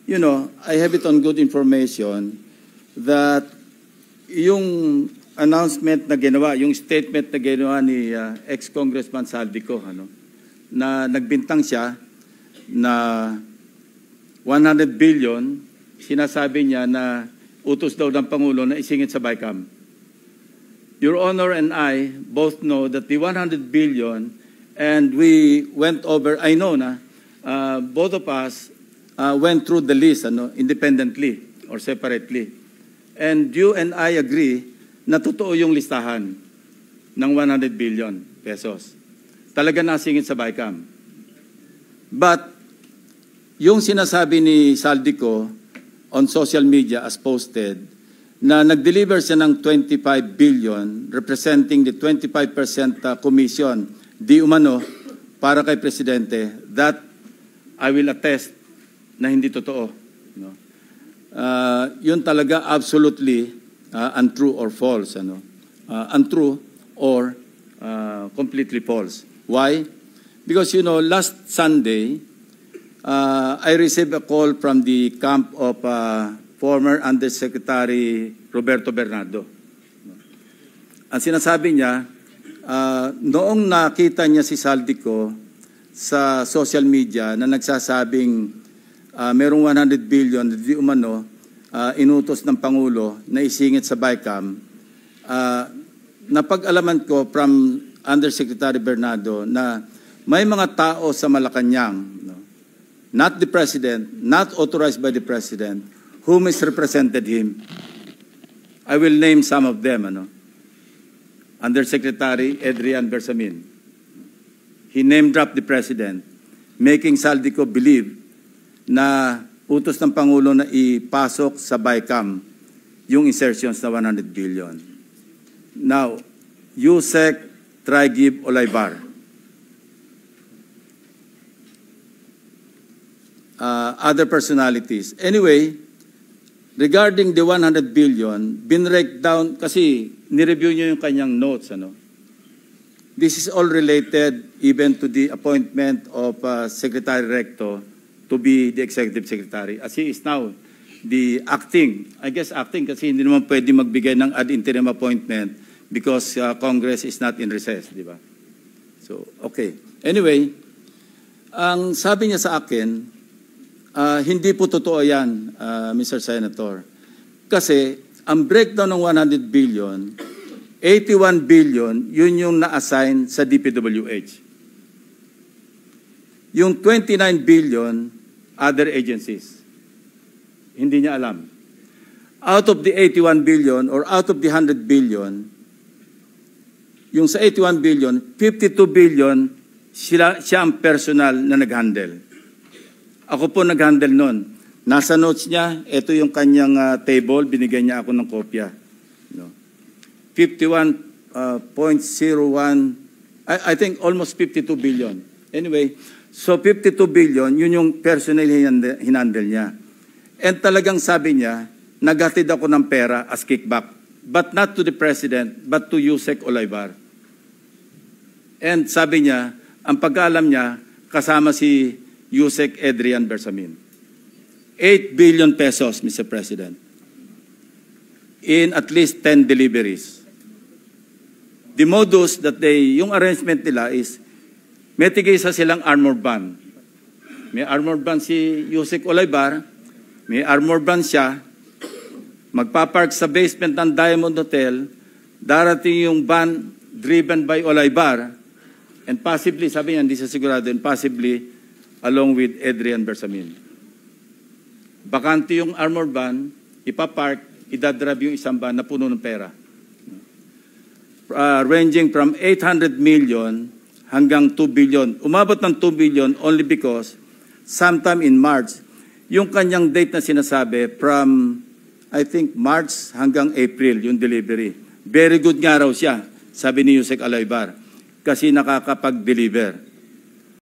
you know, I have it on good information that yung announcement na ginawa, yung statement na ginawa ni ex-Congressman Saldico, na nagbintang siya na 100 billion, sinasabi niya na utos daw ng Pangulo na isingit sa BICAM. Your Honor and I both know that the 100 billion, and we went over, I know na, both of us went through the list independently or separately. And you and I agree na totoo yung listahan ng 100 billion pesos. Talaga nasingit sa BICAM. But yung sinasabi ni Saldico on social media as posted na nag-deliver siya ng 25 billion representing the 25% commission di umano para kay Presidente, that I will attest na hindi totoo. Yun talaga absolutely untrue or false. Untrue or completely false. Why? Because, you know, last Sunday, I received a call from the camp of former Undersecretary Roberto Bernardo. Ang sinasabi niya, noong nakita niya si Saldico sa social media na nagsasabing merong 100 billion di umano inutos ng Pangulo na isingit sa BICAM, napag-alaman ko from Undersecretary Bernardo na may mga tao sa Malacanang, not the President, not authorized by the President, who misrepresented him. I will name some of them. Undersecretary Adrian Bersamin. He name-dropped the President, making Saldico believe na utos ng Pangulo na ipasok sa BICAM yung insertions na 100 billion. Now, Yusek Traigib Olaybar. Other personalities. Anyway, regarding the 100 billion, binrake down, kasi nireview niyo yung kanyang notes. This is all related even to the appointment of Secretary Recto to be the Executive Secretary. As he is now the acting, I guess acting kasi hindi naman pwede magbigay ng ad interim appointment because Congress is not in recess, di ba? So, okay. Anyway, ang sabi niya sa akin, hindi po totoo yan, Mr. Senator. Kasi ang breakdown ng 100 billion, 81 billion, yun yung na-assign sa DPWH. Yung 29 billion, other agencies. Hindi niya alam. Out of the 81 billion or out of the 100 billion, yung sa 81 billion, 52 billion, siya ang personal na nag-handle. Ako po nag-handle nun. Nasa notes niya, ito yung kanyang table, binigay niya ako ng kopya. 51.01, I think almost 52 billion. Anyway, so 52 billion, yun yung personal hinandle niya. And talagang sabi niya, naghatid ako ng pera as kickback. But not to the President, but to Yusek Olaybar. And sabi niya, ang pagkaalam niya, kasama si Yusek Adrian Bersamin. 8 billion pesos, Mr. President, in at least 10 deliveries. The modus that yung arrangement nila is, may tigisa silang armor van. May armor van si Yusek Olaybar, may armor van siya, magpapark sa basement ng Diamond Hotel, darating yung van driven by Olaybar, and possibly, sabi niya, hindi siya sigurado, and possibly, along with Adrian Bersamin. Bakante yung armor van, ipapark, idadrab yung isang van na puno ng pera. Ranging from 800 million hanggang 2 billion. Umabot ng 2 billion only because sometime in March, yung kanyang date na sinasabi from, I think, March hanggang April, yung delivery. Very good nga raw siya, sabi ni Yusek Olaybar, kasi nakakapag-deliver.